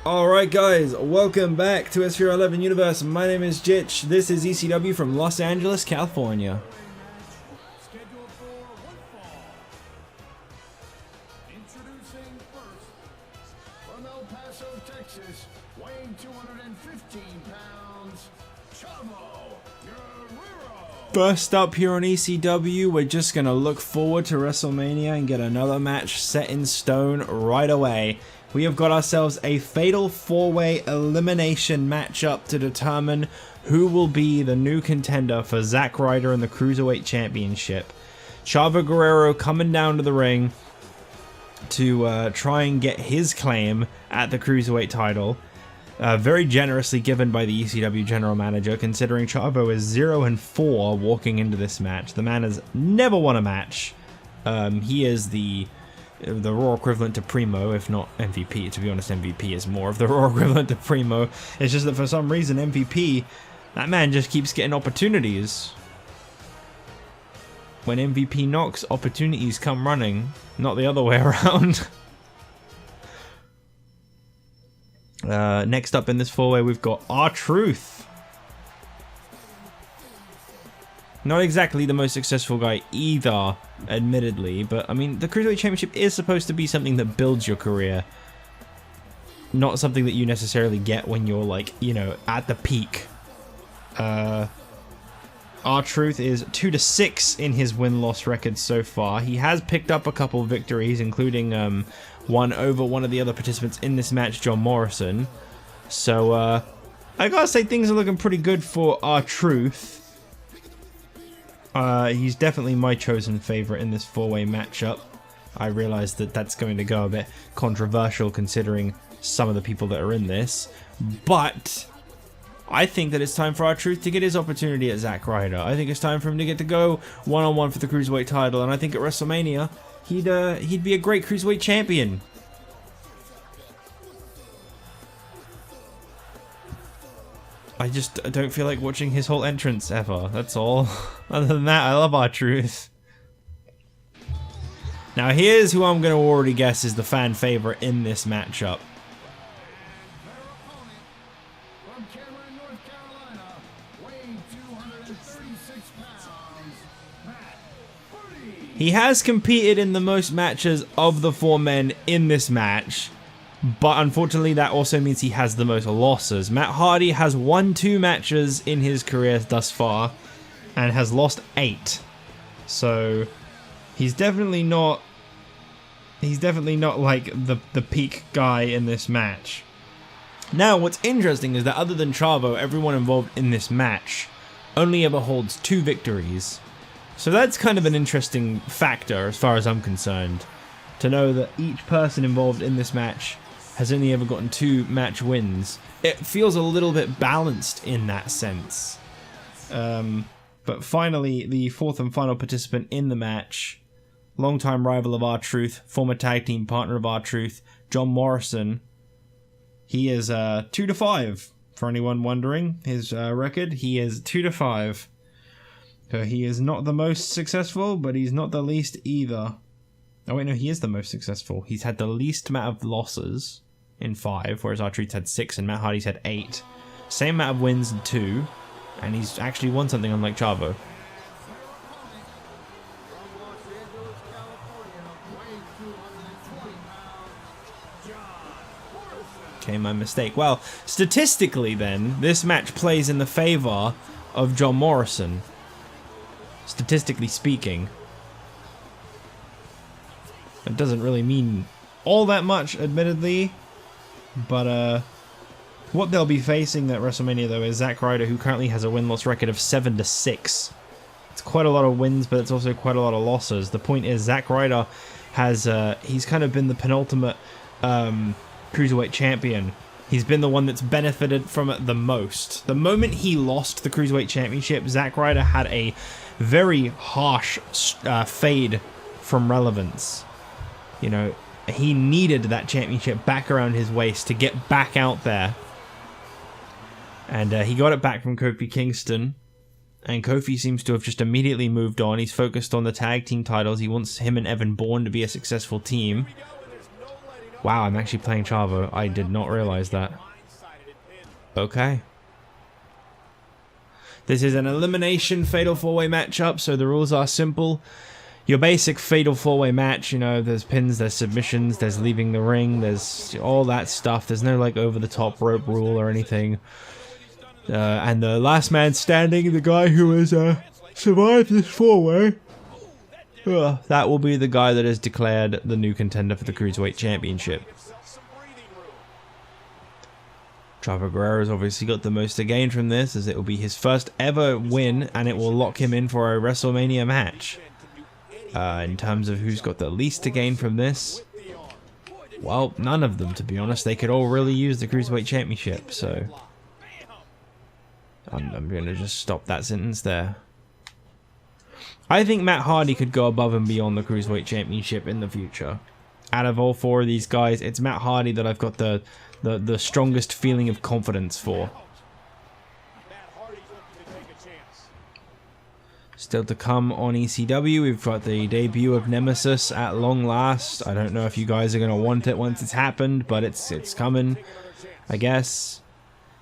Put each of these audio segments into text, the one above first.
Alright guys, welcome back to SPR 11 Universe. My name is Jitch. This is ECW from Los Angeles, California. Scheduled for one fall. Introducing first, from El Paso, Texas, weighing 215 pounds, Chavo, Guerrero. First up here on ECW, we're just going to look forward to WrestleMania and get another match set in stone right away. We have got ourselves a fatal 4-way elimination matchup to determine who will be the new contender for Zack Ryder and the Cruiserweight Championship. Chavo Guerrero coming down to the ring to try and get his claim at the Cruiserweight title. Very generously given by the ECW general manager, considering Chavo is 0-4 walking into this match. The man has never won a match. He is the Raw equivalent to Primo, if not MVP. To be honest, MVP is more of the Raw equivalent to Primo. It's just that for some reason, MVP, that man just keeps getting opportunities. When MVP knocks, opportunities come running, not the other way around. Next up in this 4-way, we've got R-Truth. Not exactly the most successful guy either, admittedly, but I mean, the Cruiserweight Championship is supposed to be something that builds your career. Not something that you necessarily get when you're, like, you know, at the peak. R-Truth is 2-6 in his win-loss record so far. He has picked up a couple of victories, including one over one of the other participants in this match, John Morrison. So, I gotta say things are looking pretty good for R-Truth. He's definitely my chosen favorite in this 4-way matchup. I realize that that's going to go a bit controversial considering some of the people that are in this, but I think that it's time for R-Truth to get his opportunity at Zack Ryder. I think it's time for him to get to go one-on-one for the Cruiserweight title, and I think at WrestleMania he'd be a great Cruiserweight champion. I just don't feel like watching his whole entrance ever, that's all. Other than that, I love R-Truth. Now here's who I'm going to already guess is the fan favorite in this matchup. From Cameron, North Carolina, weighing 236 pounds, Matt Hardy. He has competed in the most matches of the 4 men in this match, but unfortunately that also means he has the most losses. Matt Hardy has won 2 matches in his career thus far and has lost 8. So he's definitely not like the peak guy in this match. Now what's interesting is that other than Chavo, everyone involved in this match only ever holds 2 victories. So that's kind of an interesting factor as far as I'm concerned, to know that each person involved in this match has only ever gotten 2 match wins. It feels a little bit balanced in that sense. But finally, the 4th and final participant in the match, longtime rival of R-Truth, former tag team partner of R-Truth, John Morrison. He is 2-5. For anyone wondering his record, he is 2-5. So he is not the most successful, but he's not the least either. Oh wait, no, he is the most successful. He's had the least amount of losses in 5, whereas R-Truth had 6 and Matt Hardy's had 8. Same amount of wins in 2, and he's actually won something unlike Chavo. Okay, my mistake. Well, statistically then, this match plays in the favor of John Morrison. Statistically speaking. It doesn't really mean all that much, admittedly, but what they'll be facing at WrestleMania though is Zack Ryder, who currently has a win-loss record of 7-6. It's quite a lot of wins, but it's also quite a lot of losses. The point is, Zack Ryder has he's kind of been the penultimate Cruiserweight champion. He's been the one that's benefited from it the most. The moment he lost the Cruiserweight Championship, Zack Ryder had a very harsh fade from relevance. You know, he needed that championship back around his waist to get back out there. And he got it back from Kofi Kingston. And Kofi seems to have just immediately moved on. He's focused on the tag team titles. He wants him and Evan Bourne to be a successful team. Wow, I'm actually playing Chavo. I did not realize that. Okay. This is an elimination fatal 4-way matchup, so the rules are simple. Your basic fatal 4-way match, you know, there's pins, there's submissions, there's leaving the ring, there's all that stuff. There's no, like, over-the-top rope rule or anything. And the last man standing, the guy who has survived this 4-way, that will be the guy that is declared the new contender for the Cruiserweight Championship. Chavo Guerrero has obviously got the most to gain from this, as it will be his first ever win, and it will lock him in for a WrestleMania match. In terms of who's got the least to gain from this, well, none of them, to be honest. They could all really use the Cruiserweight Championship, so I'm going to just stop that sentence there. I think Matt Hardy could go above and beyond the Cruiserweight Championship in the future. Out of all 4 of these guys, it's Matt Hardy that I've got the strongest feeling of confidence for. Still to come on ECW, we've got the debut of Nemesis at long last. I don't know if you guys are going to want it once it's happened, but it's coming, I guess.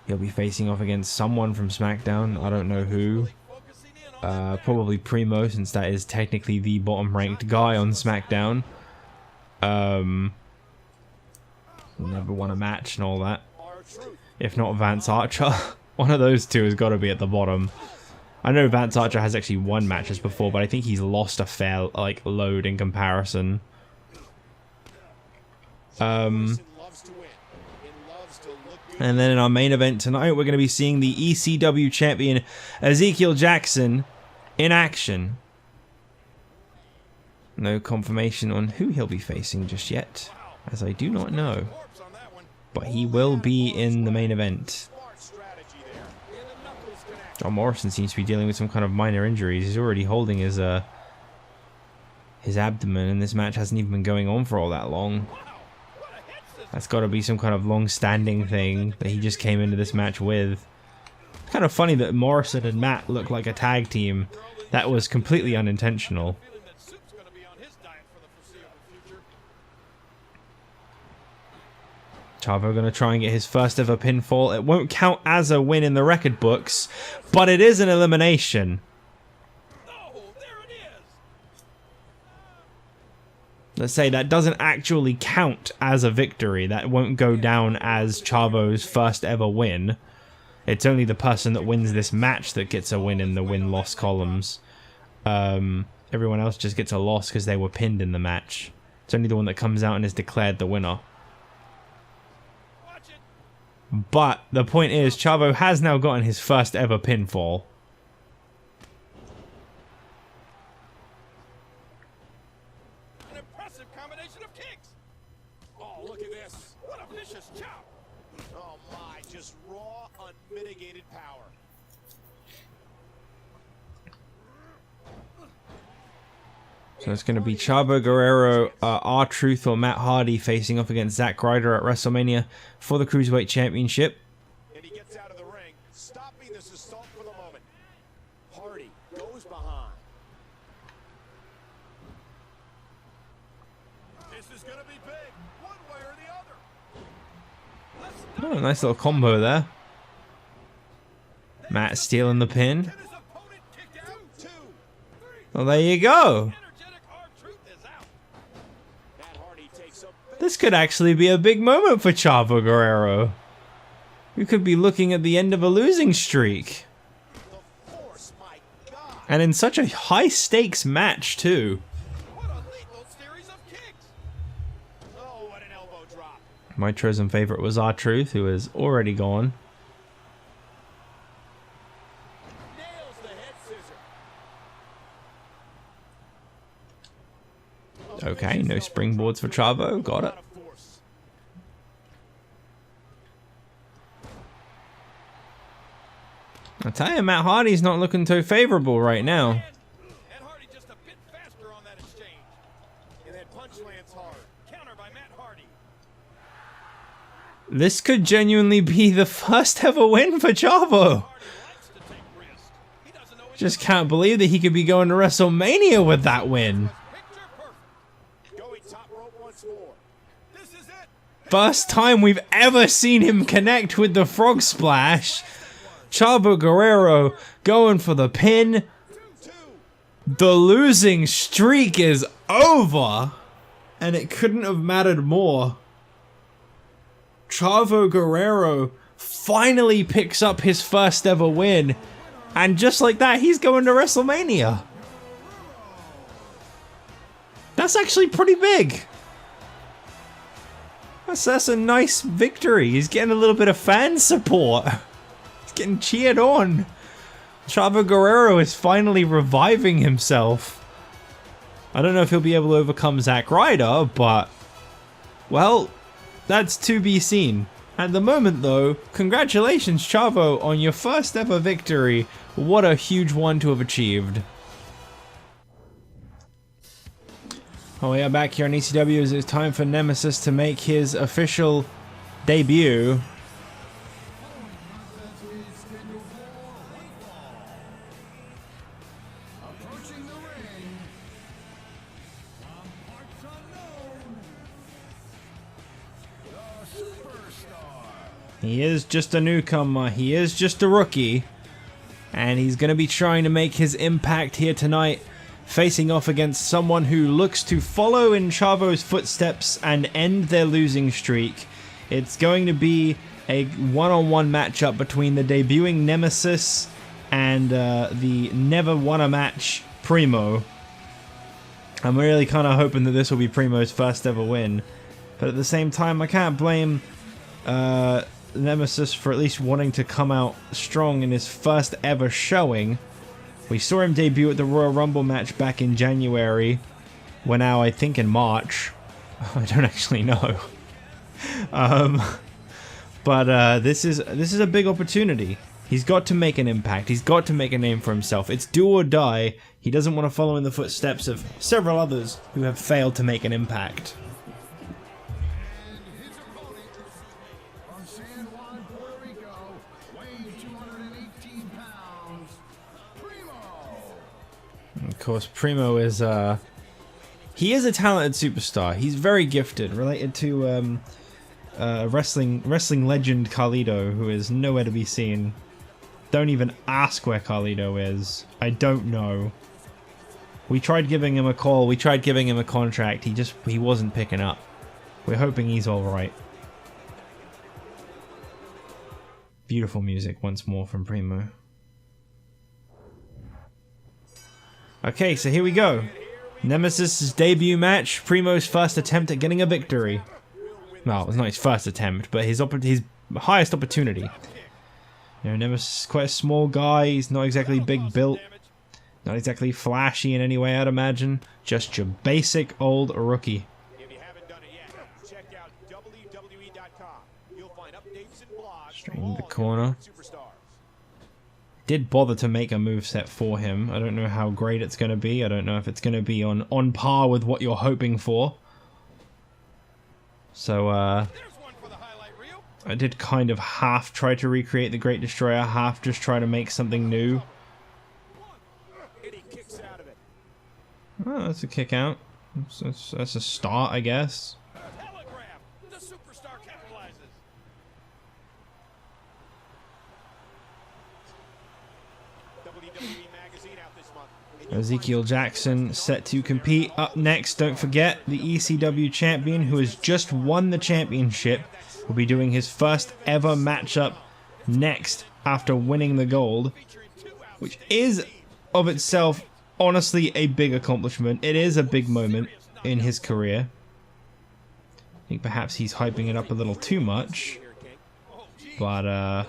He'll be facing off against someone from SmackDown. I don't know who. Probably Primo, since that is technically the bottom-ranked guy on SmackDown. Never won a match and all that. If not Vance Archer, one of those two has got to be at the bottom. I know Vance Archer has actually won matches before, but I think he's lost a fair load in comparison. And then in our main event tonight, we're going to be seeing the ECW champion Ezekiel Jackson in action. No confirmation on who he'll be facing just yet, as I do not know. But he will be in the main event. John Morrison seems to be dealing with some kind of minor injuries. He's already holding his abdomen, and this match hasn't even been going on for all that long. That's got to be some kind of long-standing thing that he just came into this match with. It's kind of funny that Morrison and Matt look like a tag team. That was completely unintentional. Chavo going to try and get his first ever pinfall. It won't count as a win in the record books, but it is an elimination. Let's say that doesn't actually count as a victory. That won't go down as Chavo's first ever win. It's only the person that wins this match that gets a win in the win-loss columns. Everyone else just gets a loss because they were pinned in the match. It's only the one that comes out and is declared the winner. But the point is, Chavo has now gotten his first ever pinfall. An impressive combination of kicks. Oh, look at this. What a vicious chop. Oh my, just raw, unmitigated power. So it's going to be Chavo Guerrero, R-Truth or Matt Hardy facing off against Zack Ryder at WrestleMania for the Cruiserweight Championship. And he gets out of the ring, stopping this assault for the moment. Hardy goes behind. This is going to be big, one way or the other. Oh, nice little combo there. Matt stealing the pin. Well, there you go. This could actually be a big moment for Chavo Guerrero. We could be looking at the end of a losing streak. And in such a high-stakes match, too. My chosen favorite was R-Truth, who is already gone. Okay, no springboards for Chavo. Got it. I tell you, Matt Hardy's not looking too favorable right now. This could genuinely be the first ever win for Chavo. Just can't believe that he could be going to WrestleMania with that win. First time we've ever seen him connect with the frog splash. Chavo Guerrero going for the pin. The losing streak is over. And it couldn't have mattered more. Chavo Guerrero finally picks up his first ever win. And just like that, he's going to WrestleMania. That's actually pretty big. That's a nice victory. He's getting a little bit of fan support. He's getting cheered on. Chavo Guerrero is finally reviving himself. I don't know if he'll be able to overcome Zack Ryder, but, well, that's to be seen. At the moment, though, congratulations, Chavo, on your first ever victory. What a huge one to have achieved. Oh, we are back here on ECW as it's time for Nemesis to make his official debut. He is just a newcomer, he is just a rookie, and he's going to be trying to make his impact here tonight, facing off against someone who looks to follow in Chavo's footsteps and end their losing streak. It's going to be a one-on-one matchup between the debuting Nemesis and the never won a match Primo. I'm really kind of hoping that this will be Primo's first ever win, but at the same time I can't blame Nemesis for at least wanting to come out strong in his first ever showing. We saw him debut at the Royal Rumble match back in January. We're now, I think, in March. I don't actually know. But this is a big opportunity. He's got to make an impact. He's got to make a name for himself. It's do or die. He doesn't want to follow in the footsteps of several others who have failed to make an impact. Of course, Primo is, he is a talented superstar. He's very gifted, related to, wrestling legend Carlito, who is nowhere to be seen. Don't even ask where Carlito is. I don't know. We tried giving him a call, we tried giving him a contract, he wasn't picking up. We're hoping he's alright. Beautiful music once more from Primo. Okay, so here we go. Nemesis' debut match, Primo's first attempt at getting a victory. Well, it was not his first attempt, but his highest opportunity. You know, Nemesis is quite a small guy, he's not exactly big built, not exactly flashy in any way, I'd imagine. Just your basic old rookie. If you haven't done it yet, check out WWE.com. You'll find updates and blogs. Straight into the corner. Did bother to make a moveset for him. I don't know how great it's going to be. I don't know if it's going to be on par with what you're hoping for. So, I did kind of half try to recreate the Great Destroyer, half just try to make something new. Oh, that's a kick out. That's a start, I guess. Ezekiel Jackson set to compete. Up next, don't forget, the ECW champion who has just won the championship will be doing his first ever matchup next after winning the gold, which is of itself honestly a big accomplishment. It is a big moment in his career. I think perhaps he's hyping it up a little too much, but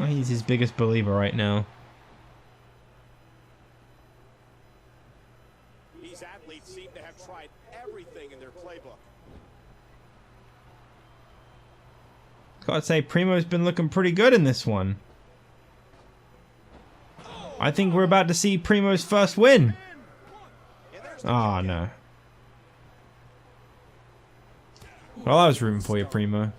he's his biggest believer right now. These athletes seem to have tried everything in their playbook. Gotta say, Primo's been looking pretty good in this one. I think we're about to see Primo's first win. Oh, no. Well, I was rooting for you, Primo.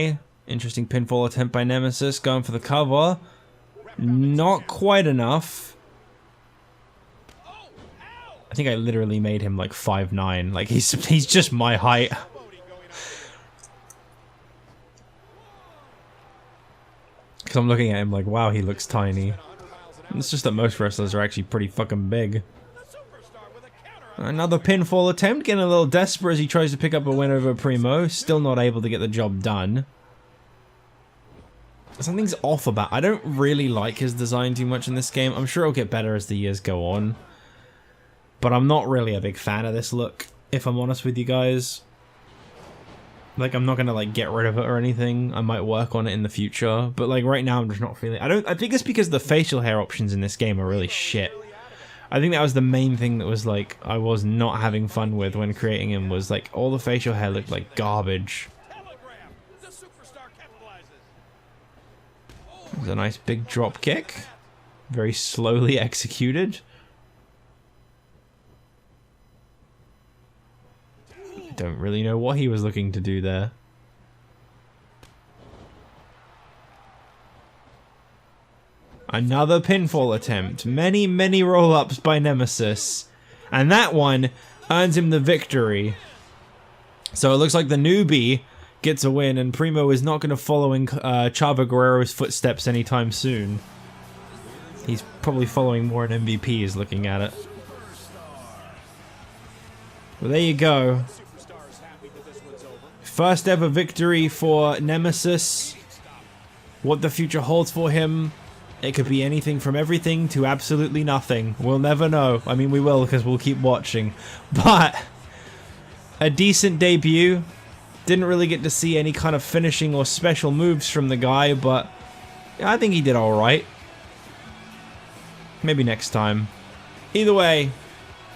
Okay, interesting pinfall attempt by Nemesis, going for the cover. Not quite enough. I think I literally made him like 5'9". Like he's just my height. Because I'm looking at him like, wow, he looks tiny. It's just that most wrestlers are actually pretty fucking big. Another pinfall attempt, getting a little desperate as he tries to pick up a win over Primo. Still not able to get the job done. Something's off about. I don't really like his design too much in this game. I'm sure it'll get better as the years go on. But I'm not really a big fan of this look, if I'm honest with you guys. Like, I'm not gonna like get rid of it or anything. I might work on it in the future, but like right now I'm just not feeling. I think it's because the facial hair options in this game are really shit. I think that was the main thing that was like I was not having fun with when creating him, was like all the facial hair looked like garbage. There's a nice big drop kick, very slowly executed. Don't really know what he was looking to do there. Another pinfall attempt. Many, many roll-ups by Nemesis. And that one earns him the victory. So it looks like the newbie gets a win, and Primo is not going to follow in Chavo Guerrero's footsteps anytime soon. He's probably following more an MVP is looking at it. Well, there you go. First ever victory for Nemesis. What the future holds for him, it could be anything from everything to absolutely nothing. We'll never know. I mean, we will, because we'll keep watching. But a decent debut. Didn't really get to see any kind of finishing or special moves from the guy, but I think he did alright. Maybe next time. Either way,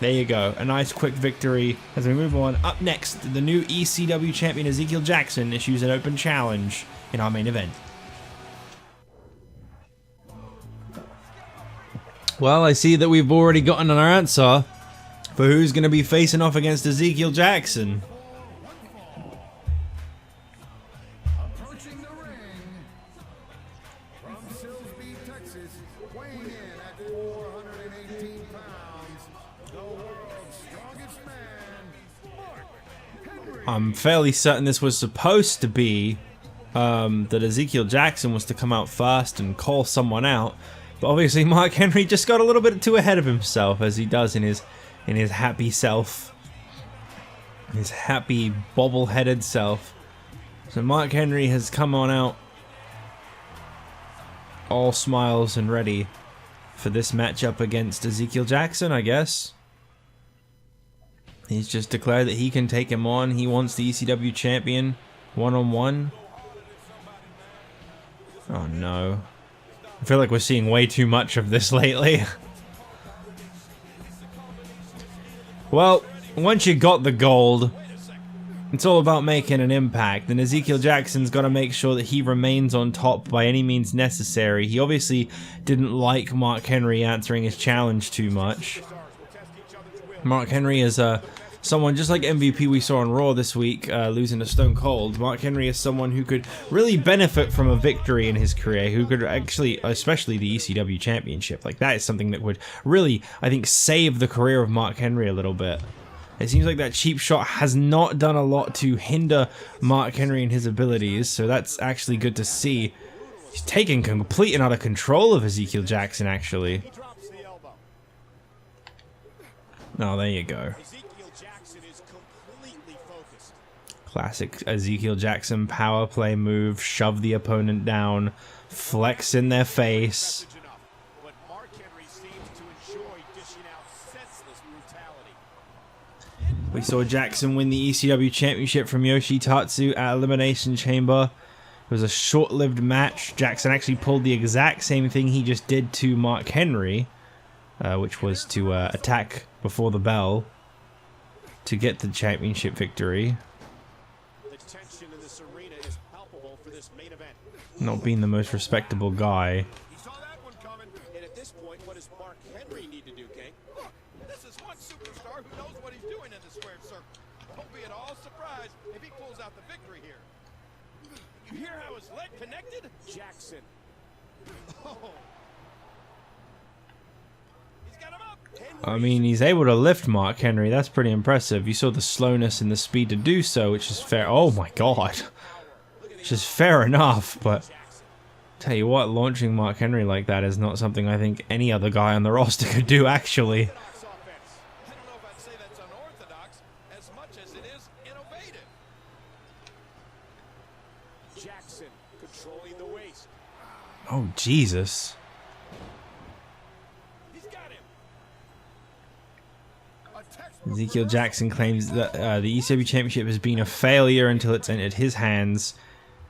there you go. A nice quick victory. As we move on, up next, the new ECW champion Ezekiel Jackson issues an open challenge in our main event. Well, I see that we've already gotten an answer for who's going to be facing off against Ezekiel Jackson. I'm fairly certain this was supposed to be that Ezekiel Jackson was to come out first and call someone out, but obviously Mark Henry just got a little bit too ahead of himself, as he does in his happy self, his happy bobble-headed self. So Mark Henry has come on out, all smiles and ready for this matchup against Ezekiel Jackson, I guess. He's just declared that he can take him on. He wants the ECW champion one-on-one. Oh no. I feel like we're seeing way too much of this lately. Well, once you got the gold, it's all about making an impact, and Ezekiel Jackson's got to make sure that he remains on top by any means necessary. He obviously didn't like Mark Henry answering his challenge too much. Mark Henry is someone just like MVP we saw on Raw this week, losing to Stone Cold. Mark Henry is someone who could really benefit from a victory in his career, who could actually, especially the ECW championship, like that is something that would really, I think, save the career of Mark Henry a little bit. It seems like that cheap shot has not done a lot to hinder Mark Henry and his abilities, so that's actually good to see. He's taking complete and utter control of Ezekiel Jackson, actually. Oh, there you go. Classic Ezekiel Jackson power play move. Shove the opponent down. Flex in their face. We saw Jackson win the ECW championship from Yoshitatsu at Elimination Chamber. It was a short-lived match. Jackson actually pulled the exact same thing he just did to Mark Henry, which was to attack before the bell to get the championship victory. The tension in this arena is palpable for this main event. Not being the most respectable guy. He saw that one coming, and at this point, what does Mark Henry need to do, King? Look, this is one superstar who knows what he's doing in the squared circle. Don't be at all surprised if he pulls out the victory here. You hear how his leg connected? Jackson. Oh. He's got him up. I mean, he's able to lift Mark Henry. That's pretty impressive. You saw the slowness and the speed to do so, which is fair. Oh my god. Which is fair enough, but tell you what, launching Mark Henry like that is not something I think any other guy on the roster could do, actually. I don't know if I'd say that's unorthodox as much as it is innovative. Jackson controlling the waist. Oh, Jesus. He's got him. Ezekiel Jackson claims that the ECW Championship has been a failure until it's entered his hands,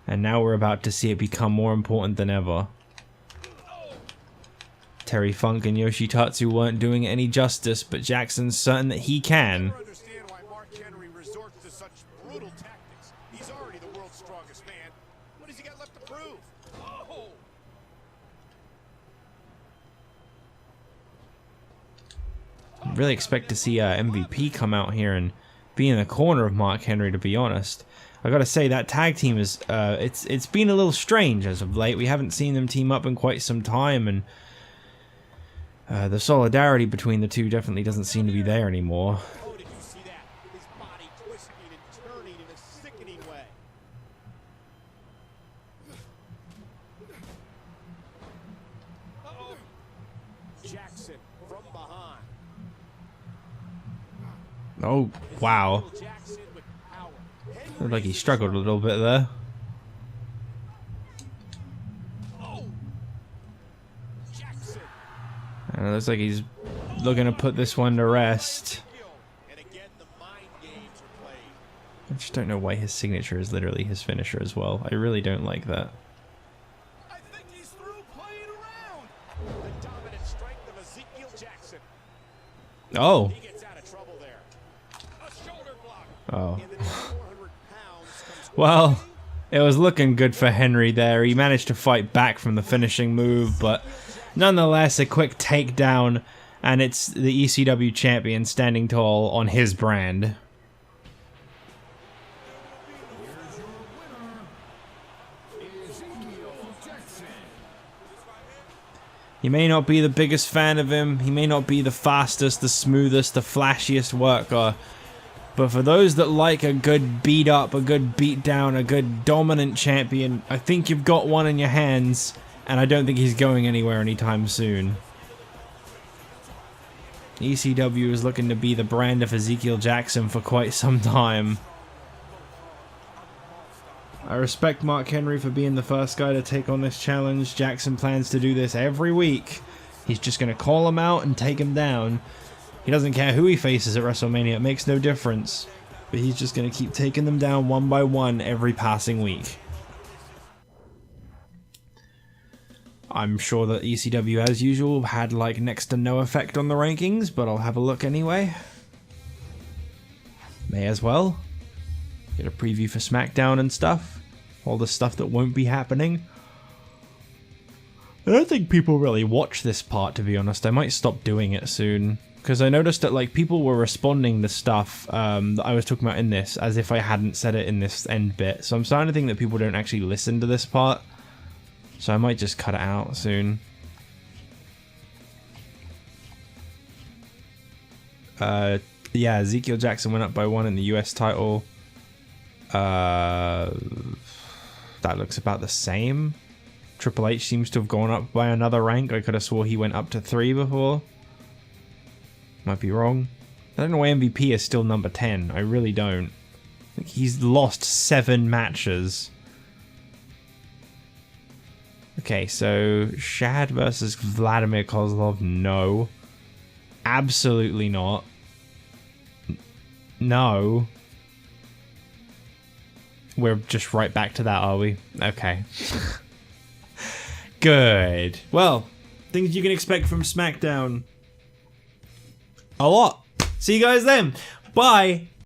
and now we're about to see it become more important than ever. Terry Funk and Yoshitatsu weren't doing it any justice, but Jackson's certain that he can. I understand why Mark Henry resorts to such brutal tactics. He's already the world's strongest man. What has he got left to prove? Oh! I really expect to see MVP come out here and be in the corner of Mark Henry, to be honest. I gotta say, that tag team is, it's been a little strange as of late. We haven't seen them team up in quite some time, and the solidarity between the two definitely doesn't seem to be there anymore. Oh, did you see that? His body twisting and turning in a sickening way. Uh-oh. Jackson from behind. Oh, wow. Jackson with power. Looked like he struggled a little bit there. Oh! Jackson. And it looks like he's looking to put this one to rest. And again, the mind games are played. I just don't know why his signature is literally his finisher as well. I really don't like that. I think he's through playing around. The dominant strength of Ezekiel Jackson. Oh. He gets out of trouble there. A shoulder block. Oh. And the 400 pounds comes Well, it was looking good for Henry there. He managed to fight back from the finishing move, but nonetheless, a quick takedown, and it's the ECW champion standing tall on his brand. You may not be the biggest fan of him, he may not be the fastest, the smoothest, the flashiest worker, but for those that like a good beat up, a good beat down, a good dominant champion, I think you've got one in your hands, and I don't think he's going anywhere anytime soon. ECW is looking to be the brand of Ezekiel Jackson for quite some time. I respect Mark Henry for being the first guy to take on this challenge. Jackson plans to do this every week. He's just going to call him out and take him down. He doesn't care who he faces at WrestleMania, it makes no difference. But he's just going to keep taking them down one by one every passing week. I'm sure that ECW, as usual, had like next to no effect on the rankings, but I'll have a look anyway. May as well. Get a preview for SmackDown and stuff. All the stuff that won't be happening. I don't think people really watch this part, to be honest. I might stop doing it soon. Because I noticed that like people were responding to stuff that I was talking about in this as if I hadn't said it in this end bit. So I'm starting to think that people don't actually listen to this part. So I might just cut it out soon. Yeah, Ezekiel Jackson went up by 1 in the US title. That looks about the same. Triple H seems to have gone up by another rank. I could have swore he went up to 3 before. Might be wrong. I don't know why MVP is still number 10. I really don't. He's lost 7 matches. Okay, so Shad versus Vladimir Kozlov, no. Absolutely not. No. We're just right back to that, are we? Okay. Good. Well, things you can expect from SmackDown. A lot. See you guys then. Bye.